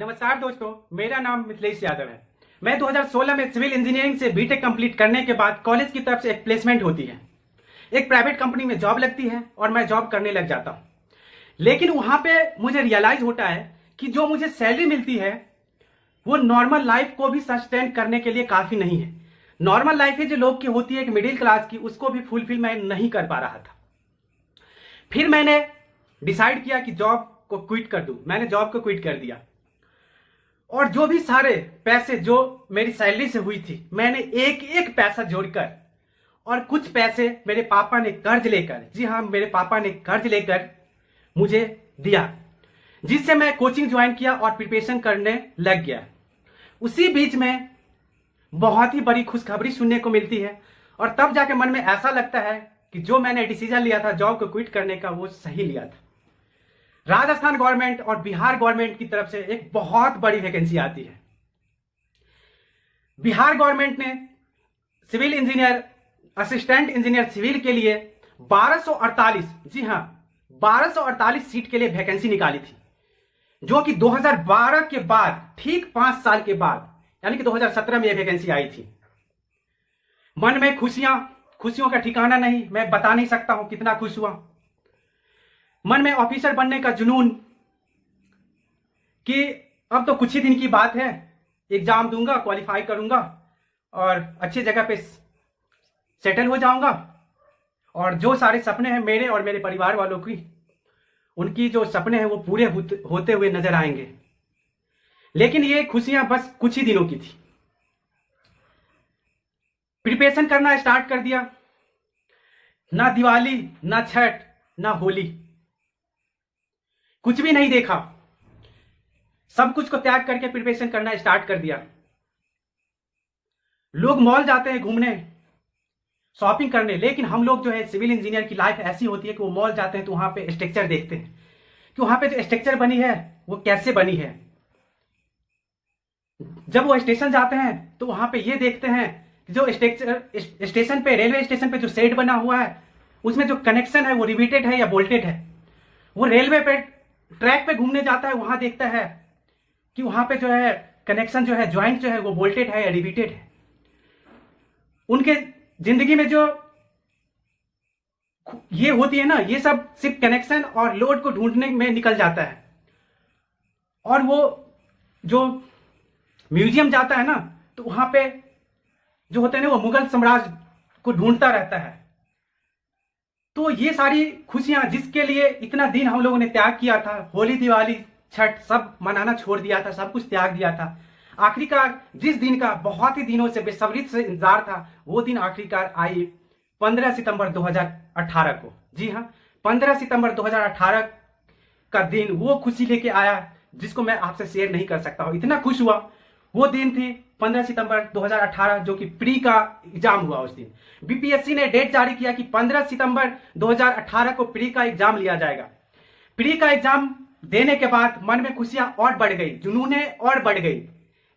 नमस्कार दोस्तों, मेरा नाम मिथिलेश यादव है। मैं 2016 में सिविल इंजीनियरिंग से बीटेक कंप्लीट करने के बाद कॉलेज की तरफ से एक प्लेसमेंट होती है, एक प्राइवेट कंपनी में जॉब लगती है और मैं जॉब करने लग जाता हूं। लेकिन वहां पे मुझे रियलाइज होता है कि जो मुझे सैलरी मिलती है वो नॉर्मल लाइफ को भी सस्टेन करने के लिए काफी नहीं है। नॉर्मल लाइफ जो लोग की होती है, एक मिडिल क्लास की, उसको भी फुलफिल मैं नहीं कर पा रहा था। फिर मैंने डिसाइड किया कि जॉब को क्विट कर दूं। मैंने जॉब को क्विट कर दिया और जो भी सारे पैसे जो मेरी सैलरी से हुई थी, मैंने एक एक पैसा जोड़कर और कुछ पैसे मेरे पापा ने कर्ज लेकर, जी हाँ, मेरे पापा ने कर्ज लेकर मुझे दिया, जिससे मैं कोचिंग ज्वाइन किया और प्रिपरेशन करने लग गया। उसी बीच में बहुत ही बड़ी खुशखबरी सुनने को मिलती है और तब जाके मन में ऐसा लगता है कि जो मैंने डिसीजन लिया था जॉब को क्विट करने का, वो सही लिया था। राजस्थान गवर्नमेंट और बिहार गवर्नमेंट की तरफ से एक बहुत बड़ी वैकेंसी आती है। बिहार गवर्नमेंट ने civil engineer, assistant engineer civil के लिए 1248, जी हां, 1248 सीट के लिए वैकेंसी निकाली थी, जो कि 2012 के बाद, ठीक 5 साल के बाद, यानी कि 2017 में यह वैकेंसी आई थी। मन में खुशियों का ठिकाना नहीं, मैं बता नहीं सकता हूं कितना खुश हुआ। मन में ऑफिसर बनने का जुनून कि अब तो कुछ ही दिन की बात है, एग्जाम दूंगा, क्वालिफाई करूंगा और अच्छी जगह पे सेटल हो जाऊंगा और जो सारे सपने हैं मेरे और मेरे परिवार वालों की, उनकी जो सपने हैं वो पूरे होते हुए नजर आएंगे। लेकिन ये खुशियां बस कुछ ही दिनों की थी। प्रिपरेशन करना स्टार्ट कर दिया। ना दिवाली, ना छठ, ना होली, कुछ भी नहीं देखा। सब कुछ को त्याग करके प्रिपरेशन करना स्टार्ट कर दिया। लोग मॉल जाते हैं घूमने, शॉपिंग करने, लेकिन हम लोग जो है सिविल इंजीनियर की लाइफ ऐसी होती है कि वो मॉल जाते हैं तो वहां पे स्ट्रक्चर देखते हैं कि वहां पे जो स्ट्रक्चर बनी है वो कैसे बनी है। जब वो स्टेशन जाते हैं तो वहां पे ये देखते हैं कि जो स्ट्रक्चर स्टेशन पे, रेलवे स्टेशन पे जो शेड बना हुआ है, उसमें जो कनेक्शन है वो रिवेटेड है या बोल्टेड है। वो रेलवे पे ट्रैक पे घूमने जाता है, वहां देखता है कि वहां पे जो है कनेक्शन जो है, ज्वाइंट जो है वो बोल्टेड है या रिवेटेड है। उनके जिंदगी में जो ये होती है ना, ये सब सिर्फ कनेक्शन और लोड को ढूंढने में निकल जाता है। और वो जो म्यूजियम जाता है ना, तो वहां पे जो होते हैं ना, वो मुगल साम्राज्य को ढूंढता रहता है। तो ये सारी खुशियां जिसके लिए इतना दिन हम लोगों ने त्याग किया था, होली, दिवाली, छठ, सब मनाना छोड़ दिया था, सब कुछ त्याग दिया था, आखिरकार जिस दिन का बहुत ही दिनों से बेसब्री से इंतजार था, वो दिन आखिरकार आई 15 सितंबर 2018 को। जी हाँ, 15 सितंबर 2018 का दिन वो खुशी लेके आया जिसको मैं आपसे शेयर नहीं कर सकता हूं। इतना खुश हुआ। वो दिन थी 15 सितंबर 2018, जो कि प्री का एग्जाम हुआ। उस दिन बीपीएससी ने डेट जारी किया कि 15 सितंबर 2018 को प्री का एग्जाम लिया जाएगा। प्री का एग्जाम देने के बाद मन में खुशियां और बढ़ गई, जुनूने और बढ़ गई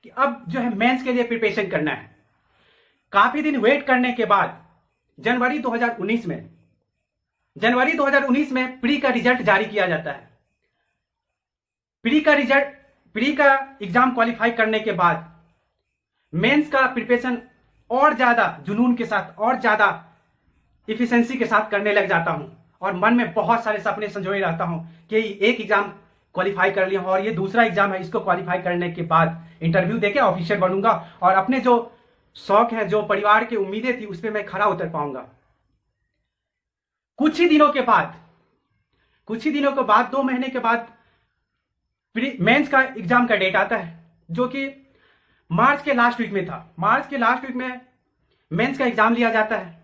कि अब जो है मेंस के लिए प्रिपरेशन करना है। काफी दिन वेट करने के बाद जनवरी 2019 में प्री का रिजल्ट जारी किया जाता है। प्री का एग्जाम क्वालिफाई करने के बाद मेंस का प्रिपरेशन और ज्यादा जुनून के साथ और ज्यादा इफिशिएंसी के साथ करने लग जाता हूं और मन में बहुत सारे सपने संजोए रहता हूं कि एक एग्जाम क्वालिफाई कर लिया हूं और ये दूसरा एग्जाम है, इसको क्वालिफाई करने के बाद इंटरव्यू देके ऑफिसर बनूंगा और अपने जो शौक है, जो परिवार की उम्मीदें थी, उस पर मैं खरा उतर पाऊंगा। कुछ ही दिनों के बाद 2 महीने के बाद मेंस का एग्जाम का डेट आता है, जो कि मार्च के लास्ट वीक में था। मार्च के लास्ट वीक में मेंस का एग्जाम लिया जाता है।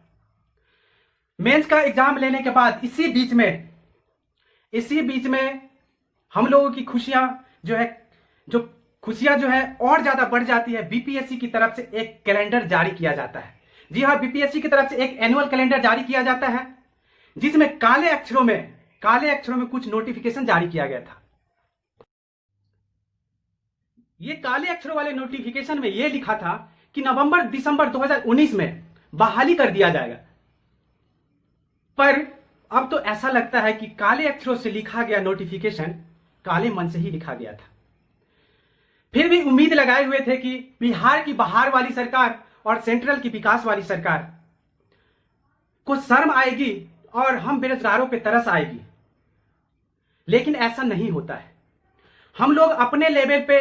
मेंस का एग्जाम लेने के बाद इसी बीच में हम लोगों की खुशियां जो है और ज्यादा बढ़ जाती है। बीपीएससी की तरफ से एक कैलेंडर जारी किया जाता है। जी हाँ, बीपीएससी की तरफ से एक एनुअल कैलेंडर जारी किया जाता है, जिसमें काले अक्षरों में कुछ नोटिफिकेशन जारी किया गया था। ये काले अक्षरों वाले नोटिफिकेशन में यह लिखा था कि नवंबर-दिसंबर 2019 में बहाली कर दिया जाएगा। पर अब तो ऐसा लगता है कि काले अक्षरों से लिखा गया नोटिफिकेशन काले मन से ही लिखा गया था। फिर भी उम्मीद लगाए हुए थे कि बिहार की बहार वाली सरकार और सेंट्रल की विकास वाली सरकार को शर्म आएगी और हम बेरोजगारों पे तरस आएगी। लेकिन ऐसा नहीं होता है। हम लोग अपने लेवल पे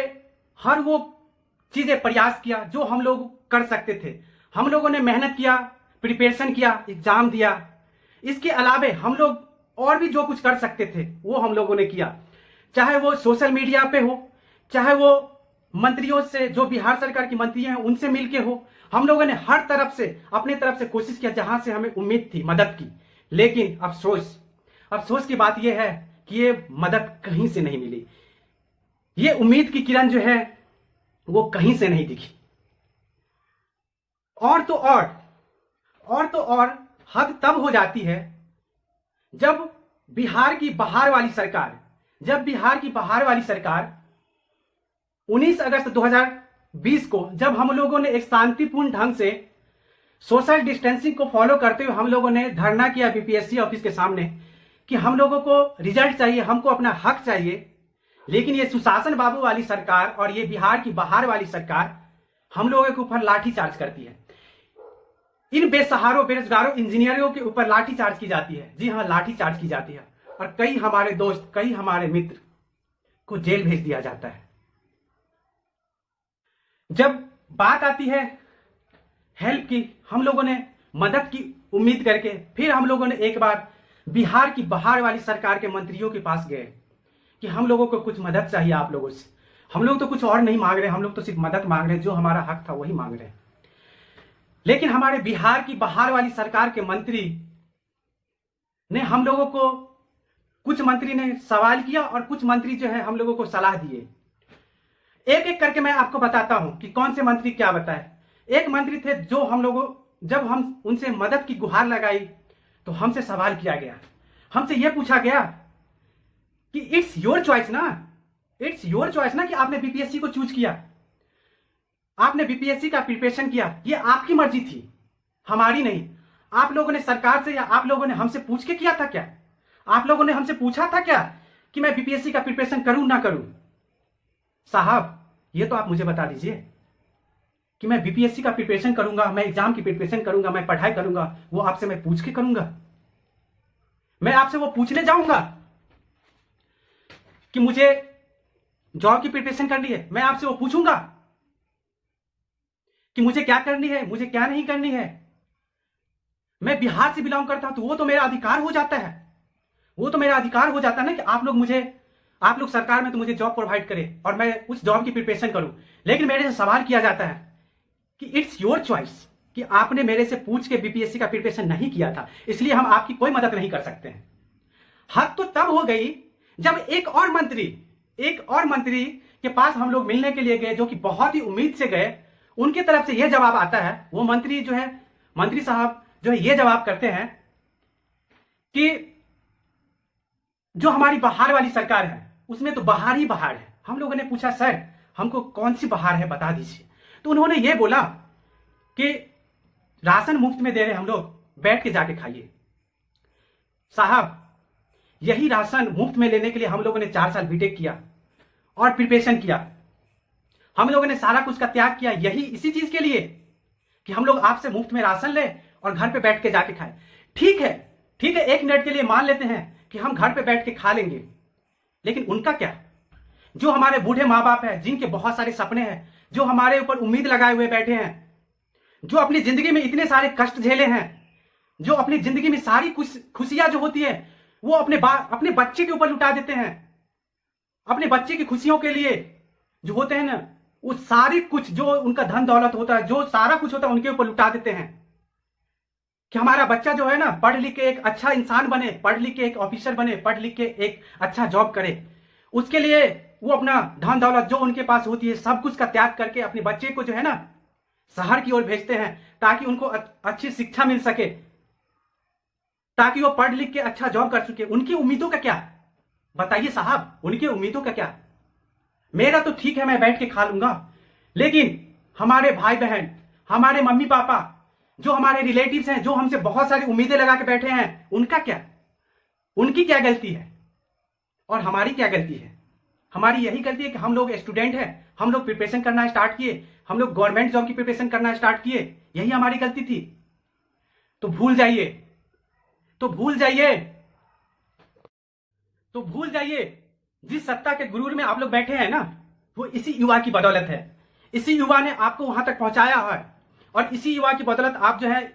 हर वो चीजें प्रयास किया जो हम लोग कर सकते थे। हम लोगों ने मेहनत किया, प्रिपरेशन किया, एग्जाम दिया। इसके अलावे हम लोग और भी जो कुछ कर सकते थे वो हम लोगों ने किया, चाहे वो सोशल मीडिया पे हो, चाहे वो मंत्रियों से, जो बिहार सरकार की मंत्री हैं उनसे मिलके हो। हम लोगों ने हर तरफ से अपने तरफ से कोशिश किया जहां से हमें उम्मीद थी मदद की। लेकिन अफसोस की बात यह है कि ये मदद कहीं से नहीं मिली। ये उम्मीद की किरण जो है वो कहीं से नहीं दिखी। और तो और हद तब हो जाती है जब बिहार की बहार वाली सरकार 19 अगस्त 2020 को, जब हम लोगों ने एक शांतिपूर्ण ढंग से सोशल डिस्टेंसिंग को फॉलो करते हुए हम लोगों ने धरना किया बीपीएससी ऑफिस के सामने कि हम लोगों को रिजल्ट चाहिए, हमको अपना हक चाहिए। लेकिन ये सुशासन बाबू वाली सरकार और ये बिहार की बहार वाली सरकार हम लोगों के ऊपर लाठीचार्ज करती है। इन बेसहारों, बेरोजगारों, इंजीनियरों के ऊपर लाठीचार्ज की जाती है। जी हाँ, लाठीचार्ज की जाती है। और कई हमारे दोस्त, कई हमारे मित्र को जेल भेज दिया जाता है। जब बात आती है हेल्प की, हम लोगों ने मदद की उम्मीद करके फिर हम लोगों ने एक बार बिहार की बहार वाली सरकार के मंत्रियों के पास गए कि हम लोगों को कुछ मदद चाहिए आप लोगों से। हम लोग तो कुछ और नहीं मांग रहे, हम लोग तो सिर्फ मदद मांग रहे हैं, जो हमारा हक था वही मांग रहे हैं। लेकिन हमारे बिहार की बहार वाली सरकार के मंत्री ने हम लोगों को, कुछ मंत्री ने सवाल किया और कुछ मंत्री जो है हम लोगों को सलाह दिए। एक एक करके मैं आपको बताता हूं कि कौन से मंत्री क्या बताए। एक मंत्री थे जो हम लोगों, जब हम उनसे मदद की गुहार लगाई तो हमसे सवाल किया गया, हमसे यह पूछा गया कि इट्स योर चॉइस ना कि आपने बीपीएससी को चूज किया, आपने बीपीएससी का प्रिपरेशन किया, ये आपकी मर्जी थी, हमारी नहीं। आप लोगों ने सरकार से या आप लोगों ने हमसे पूछ के किया था क्या? आप लोगों ने हमसे पूछा था क्या कि मैं बीपीएससी का प्रिपरेशन करूं ना करूं? साहब, ये तो आप मुझे बता दीजिए कि मैं बीपीएससी का प्रिपरेशन करूंगा, मैं एग्जाम की प्रिपरेशन करूंगा, मैं पढ़ाई करूंगा, वो आपसे मैं पूछ के करूंगा? मैं आपसे वो पूछने जाऊंगा कि मुझे जॉब की प्रिपरेशन करनी है? मैं आपसे वो पूछूंगा कि मुझे क्या करनी है, मुझे क्या नहीं करनी है? मैं बिहार से बिलोंग करता हूं तो वो तो मेरा अधिकार हो जाता है, वो तो मेरा अधिकार हो जाता है ना कि आप लोग सरकार में तो मुझे जॉब प्रोवाइड करें और मैं उस जॉब की प्रिपरेशन करूं। लेकिन मेरे से सवाल किया जाता है कि इट्स योर चॉइस, कि आपने मेरे से पूछ के बीपीएससी का प्रिपरेशन नहीं किया था, इसलिए हम आपकी कोई मदद नहीं कर सकते हैं। हद तो तब हो गई जब एक और मंत्री के पास हम लोग मिलने के लिए गए, जो कि बहुत ही उम्मीद से गए। उनकी तरफ से यह जवाब आता है, वो मंत्री साहब जो है ये जवाब करते हैं कि जो हमारी बहार वाली सरकार है उसमें तो बहार ही बहार है। हम लोगों ने पूछा, सर हमको कौन सी बहार है बता दीजिए। तो उन्होंने ये बोला कि राशन मुफ्त में दे रहे हम लोग, बैठ के जाके खाइए। साहब, यही राशन मुफ्त में लेने के लिए हम लोगों ने 4 साल बीटेक किया और प्रिपरेशन किया। हम लोगों ने सारा कुछ का त्याग किया यही इसी चीज के लिए कि हम लोग आपसे मुफ्त में राशन ले और घर पे बैठ के जाके खाएं। ठीक है, 1 मिनट के लिए मान लेते हैं कि हम घर पे बैठ के खा लेंगे, लेकिन उनका क्या? जो हमारे बूढ़े माँ बाप हैं, जिनके बहुत सारे सपने हैं, जो हमारे ऊपर उम्मीद लगाए हुए बैठे हैं, जो अपनी जिंदगी में इतने सारे कष्ट झेले हैं, जो अपनी जिंदगी में सारी खुशियां जो होती है वो अपने बच्चे के ऊपर लुटा देते हैं। अपने बच्चे की खुशियों के लिए जो होते हैं ना, वो सारी कुछ जो उनका धन दौलत होता है, जो सारा कुछ होता है, उनके ऊपर लुटा देते हैं कि हमारा बच्चा जो है ना पढ़ लिख के एक अच्छा इंसान बने, पढ़ लिख के एक ऑफिसर बने, पढ़ लिख के एक अच्छा जॉब करे। उसके लिए वो अपना धन दौलत जो उनके पास होती है सब कुछ का त्याग करके अपने बच्चे को जो है ना शहर की ओर भेजते हैं ताकि उनको अच्छी शिक्षा मिल सके, ताकि वो पढ़ लिख के अच्छा जॉब कर सके। उनकी उम्मीदों का क्या? बताइए साहब, उनकी उम्मीदों का क्या? मेरा तो ठीक है, मैं बैठ के खा लूंगा, लेकिन हमारे भाई बहन, हमारे मम्मी पापा, जो हमारे रिलेटिव्स हैं, जो हमसे बहुत सारी उम्मीदें लगा के बैठे हैं, उनका क्या? उनकी क्या गलती है और हमारी क्या गलती है? हमारी यही गलती है कि हम लोग स्टूडेंट हैं, हम लोग प्रिपरेशन करना स्टार्ट किए, हम लोग गवर्नमेंट जॉब की प्रिपरेशन करना स्टार्ट किए, यही हमारी गलती थी। तो भूल जाइए, तो भूल जाइए, तो भूल जाइए, जिस सत्ता के गुरूर में आप लोग बैठे हैं ना, वो इसी युवा की बदौलत है। इसी युवा ने आपको वहां तक पहुंचाया है और इसी युवा की बदौलत आप जो है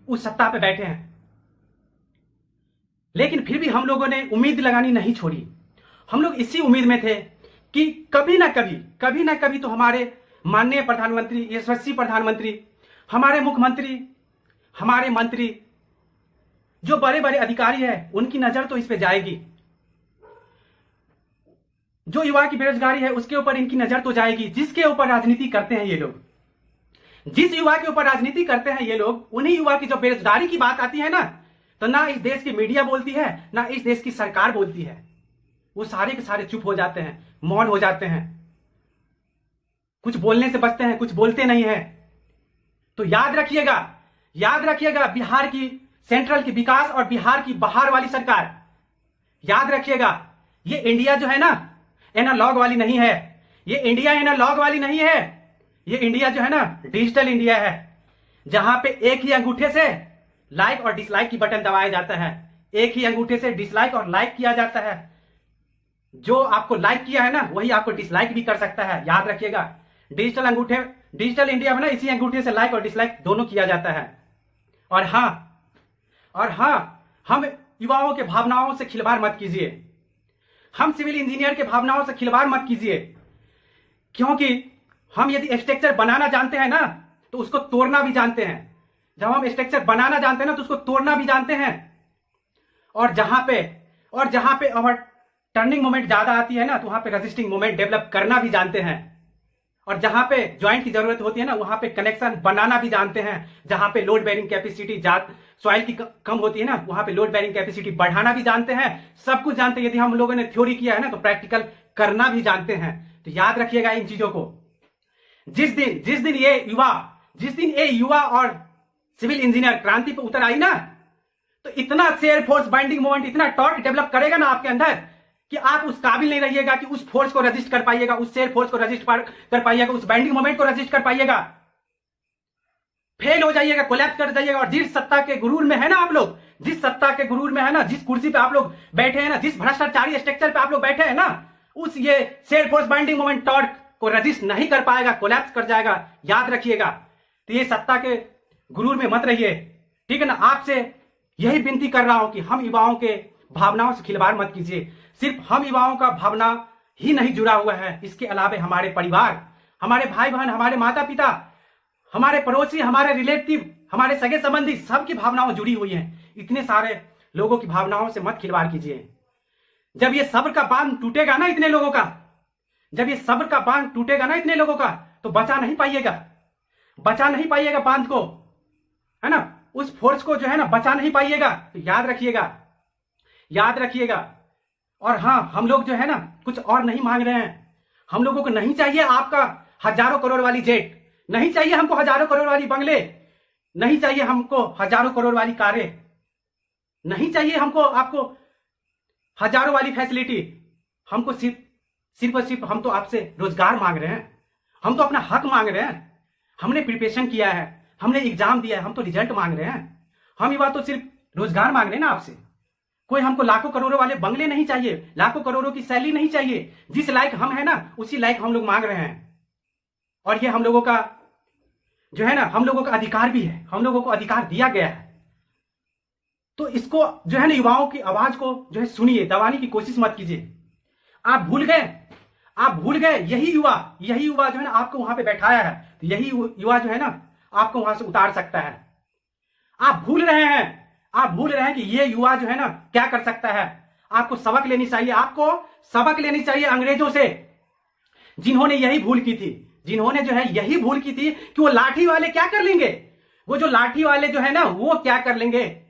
उस सत्ता पे बैठे हैं। लेकिन फिर भी हम लोगों ने उम्मीद लगानी नहीं छोड़ी। हम लोग इसी उम्मीद में थे कि कभी ना कभी तो हमारे माननीय प्रधानमंत्री, यशस्वी प्रधानमंत्री, हमारे मुख्यमंत्री, हमारे मंत्री, जो बड़े बड़े अधिकारी हैं, उनकी नजर तो इस पे जाएगी। जो युवा की बेरोजगारी है उसके ऊपर इनकी नजर तो जाएगी। जिसके ऊपर राजनीति करते हैं ये लोग, जिस युवा के ऊपर राजनीति करते हैं ये लोग, उन्हीं युवा की जो बेरोजगारी की बात आती है ना, तो ना इस देश की मीडिया बोलती है, ना इस देश की सरकार बोलती है। वो सारे के सारे चुप हो जाते हैं, मौन हो जाते हैं, कुछ बोलने से बचते हैं, कुछ बोलते नहीं है। तो याद रखिएगा बिहार की सेंट्रल की विकास और बिहार की बाहर वाली सरकार, याद रखिएगा, ये इंडिया जो है ना एनालॉग वाली नहीं है। ये इंडिया एनालॉग वाली नहीं है। ये इंडिया जो है ना डिजिटल इंडिया है, जहां पे एक ही अंगूठे से लाइक और डिसलाइक की बटन दबाया जाता है, एक ही अंगूठे से डिसलाइक और लाइक किया जाता है। जो आपको लाइक किया है ना वही आपको डिसलाइक भी कर सकता है। याद रखिएगा, डिजिटल इंडिया में ना इसी अंगूठे से लाइक और डिसलाइक दोनों किया जाता है। और हाँ, हम युवाओं के भावनाओं से खिलवाड़ मत कीजिए। हम सिविल इंजीनियर के भावनाओं से खिलवाड़ मत कीजिए, क्योंकि हम यदि स्ट्रक्चर बनाना जानते हैं ना तो उसको तोड़ना भी जानते हैं। जब हम स्ट्रक्चर बनाना जानते हैं ना तो उसको तोड़ना भी जानते हैं। और जहां पे और टर्निंग मोमेंट ज्यादा आती है ना तो वहां पे रजिस्टिंग मोमेंट डेवलप करना भी जानते हैं। और जहां पे ज्वाइंट की जरूरत होती है ना वहां पे कनेक्शन बनाना भी जानते हैं। जहां पे लोड बेरिंग कैपेसिटी सॉइल की कम होती है ना वहां पे लोड बेरिंग कैपेसिटी बढ़ाना भी जानते हैं। सब कुछ जानते हैं। यदि हम लोगों ने थ्योरी किया है ना तो प्रैक्टिकल करना भी जानते हैं। तो याद रखिएगा इन चीजों को। जिस दिन ये युवा और सिविल इंजीनियर क्रांति पर उतर आई ना तो इतना शेयर फोर्स बाइंडिंग मोमेंट, इतना टॉर्क डेवलप करेगा ना आपके अंदर कि आप उस काबिल नहीं रहिएगा कि उस फोर्स को रजिस्ट कर पाइएगा, उस शेयर फोर्स को रजिस्ट कर पाइएगा, उस बाइंडिंग मोमेंट को रजिस्ट कर पाइएगा। फेल हो जाइएगा, कोलैप्स कर जाइएगा। और जिस सत्ता के गुरूर में है ना आप लोग, जिस सत्ता के गुरूर में है ना, जिस कुर्सी पे आप लोग बैठे हैं ना, जिस भ्रष्टाचारी स्ट्रक्चर पे आप लोग बैठे हैं ना, उस ये shear force binding moment torque को रजिस्ट नहीं कर पाएगा, कोलैप्स कर जाएगा। याद रखिएगा। तो ये सत्ता के गुरूर में मत रहिए, ठीक है ना। आपसे यही विनती कर रहा हूं कि हम युवाओं के भावनाओं से खिलवाड़ मत कीजिए। सिर्फ हम युवाओं का भावना ही नहीं जुड़ा हुआ है, इसके अलावा हमारे परिवार, हमारे भाई बहन, हमारे माता पिता, हमारे पड़ोसी, हमारे रिलेटिव, हमारे सगे संबंधी, सबकी भावनाओं जुड़ी हुई हैं। इतने सारे लोगों की भावनाओं से मत खिलवाड़ कीजिए। जब ये सब्र का बांध टूटेगा ना इतने लोगों का, जब ये सब्र का बांध टूटेगा ना इतने लोगों का, तो बचा नहीं पाइएगा बांध को, है ना। उस फोर्स को जो है ना बचा नहीं पाइएगा। तो याद रखिएगा। और हाँ, हम लोग जो है ना कुछ और नहीं मांग रहे हैं। हम लोगों को नहीं चाहिए आपका हजारों करोड़ वाली जेट, नहीं चाहिए हमको हजारों करोड़ वाली बंगले, नहीं चाहिए हमको हजारों करोड़ वाली कारें, नहीं चाहिए हमको आपको हजारों वाली फैसिलिटी। हमको सिर्फ और सिर्फ हम तो आपसे रोजगार मांग रहे हैं। हम तो अपना हक मांग रहे हैं। हमने प्रिपरेशन किया है, हमने एग्जाम दिया है, हम तो रिजल्ट मांग रहे हैं। हम ये बात तो सिर्फ रोजगार मांग रहे हैं ना आपसे। कोई हमको लाखों करोड़ों वाले बंगले नहीं चाहिए, लाखों करोड़ों की सैलरी नहीं चाहिए। जिस लायक हम है ना उसी लायक हम लोग मांग रहे हैं। और ये हम लोगों का जो है ना, हम लोगों का अधिकार भी है, हम लोगों को अधिकार दिया गया है। तो इसको जो है ना युवाओं की आवाज को जो है सुनिए, दबाने की कोशिश मत कीजिए। आप भूल गए यही युवा जो है ना आपको वहां पे बैठाया है। तो यही युवा जो है ना आपको वहां से उतार सकता है। आप भूल रहे हैं कि ये युवा जो है ना क्या कर सकता है। आपको सबक लेनी चाहिए अंग्रेजों से, जिन्होंने यही भूल की थी, कि वो लाठी वाले क्या कर लेंगे, वो जो लाठी वाले जो है ना वो क्या कर लेंगे।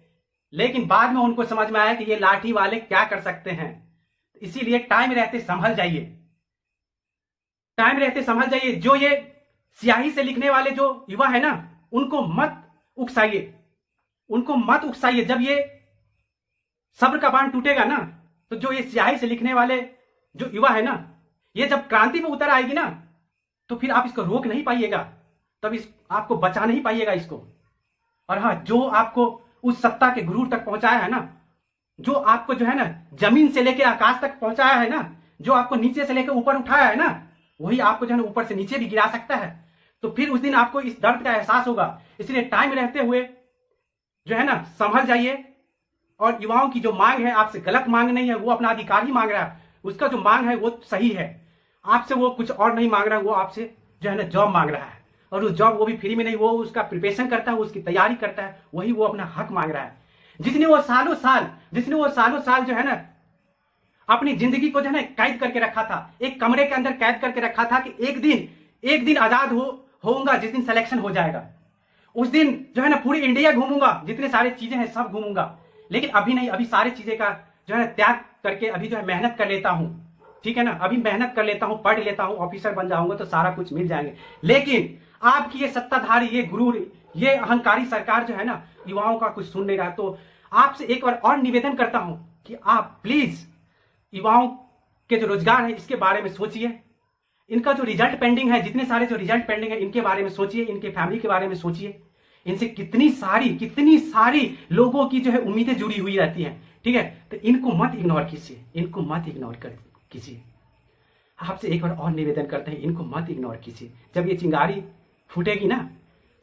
लेकिन बाद में उनको समझ में आया कि ये लाठी वाले क्या कर सकते हैं। इसीलिए टाइम रहते संभल जाइए। जो ये स्याही से लिखने वाले जो युवा है ना उनको मत उकसाइए। जब ये सब्र का बांध टूटेगा ना तो जो ये स्याही से लिखने वाले जो युवा है ना ये जब क्रांति में उतर आएगी ना, तो फिर आप इसको रोक नहीं पाइएगा, तब इस आपको बचा नहीं पाइएगा इसको। और हाँ, जो आपको उस सत्ता के गुरूर तक पहुंचाया है ना, जो आपको जो है ना जमीन से लेकर आकाश तक पहुंचाया है ना, जो आपको नीचे से लेकर ऊपर उठाया है ना, वही आपको जो है ना ऊपर से नीचे भी गिरा सकता है। तो फिर उस दिन आपको इस दर्द का एहसास होगा। इसलिए टाइम रहते हुए जो है ना संभल जाइए। और युवाओं की जो मांग है आपसे गलत मांग नहीं है, वो अपना अधिकार ही मांग रहा है, उसका जो मांग है वो सही है। आपसे वो कुछ और नहीं मांग रहा है, वो आपसे जो है ना जॉब मांग रहा है। और वो जॉब वो भी फ्री में नहीं, वो उसका प्रिपरेशन करता है, वो उसकी तैयारी करता है, वही वो अपना हक मांग रहा है। जिसने वो सालों साल जो है ना अपनी जिंदगी को जो है ना कैद करके रखा था, एक कमरे के अंदर कैद करके रखा था कि एक दिन आजाद होऊंगा जिस दिन सिलेक्शन हो जाएगा, उस दिन जो है ना पूरी इंडिया घूमूंगा, जितने सारे चीजें हैं सब घूमूंगा। लेकिन अभी नहीं, अभी सारी चीजें का जो है ना त्याग करके अभी जो है मेहनत कर लेता हूं, ठीक है ना, अभी मेहनत कर लेता हूं, पढ़ लेता हूं, ऑफिसर बन जाऊंगा तो सारा कुछ मिल जाएंगे। लेकिन आपकी ये सत्ताधारी, ये गुरूर, ये अहंकारी सरकार जो है ना युवाओं का कुछ सुन नहीं रहा। तो आपसे एक बार और निवेदन करता हूं कि आप प्लीज युवाओं के जो रोजगार है इसके बारे में सोचिए। इनका जो रिजल्ट पेंडिंग है, जितने सारे जो रिजल्ट पेंडिंग है, इनके बारे में सोचिए, इनके फैमिली के बारे में सोचिए। इनसे कितनी सारी लोगों की जो है उम्मीदें जुड़ी हुई रहती हैं, ठीक है। तो इनको मत इग्नोर कीजिए, इनको मत इग्नोर कीजिए। आपसे एक बार और निवेदन करते हैं, इनको मत इग्नोर कीजिए। जब ये चिंगारी फूटेगी ना,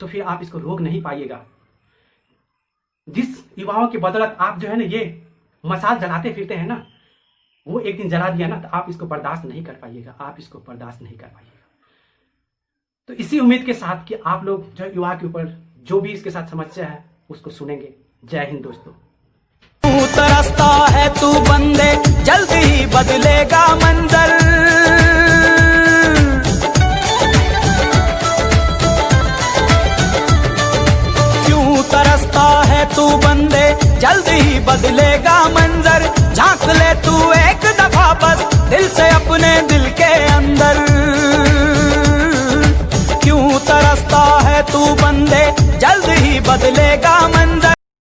तो फिर आप इसको रोक नहीं पाइएगा। जिस युवाओं की बदौलत आप जो है ना ये मसाल जलाते फिरते हैं ना, वो एक दिन जला दिया ना, तो आप इसको बर्दाश्त नहीं कर पाइएगा, आप इसको बर्दाश्त नहीं कर पाइएगा। तो इसी उम्मीद के साथ कि आप लोग जो युवा के ऊपर जो भी इसके साथ समस्या है उसको सुनेंगे। जय हिंद दोस्तों। तू तरसता है तू बंदे, जल्द ही बदलेगा मंजर। क्यों तरसता है तू बंदे, जल्द ही बदलेगा मंजर। झांक ले तू एक दफा बस दिल से अपने दिल के अंदर। क्यों तरसता है तू बंदे, जल्द ही बदलेगा मंजर।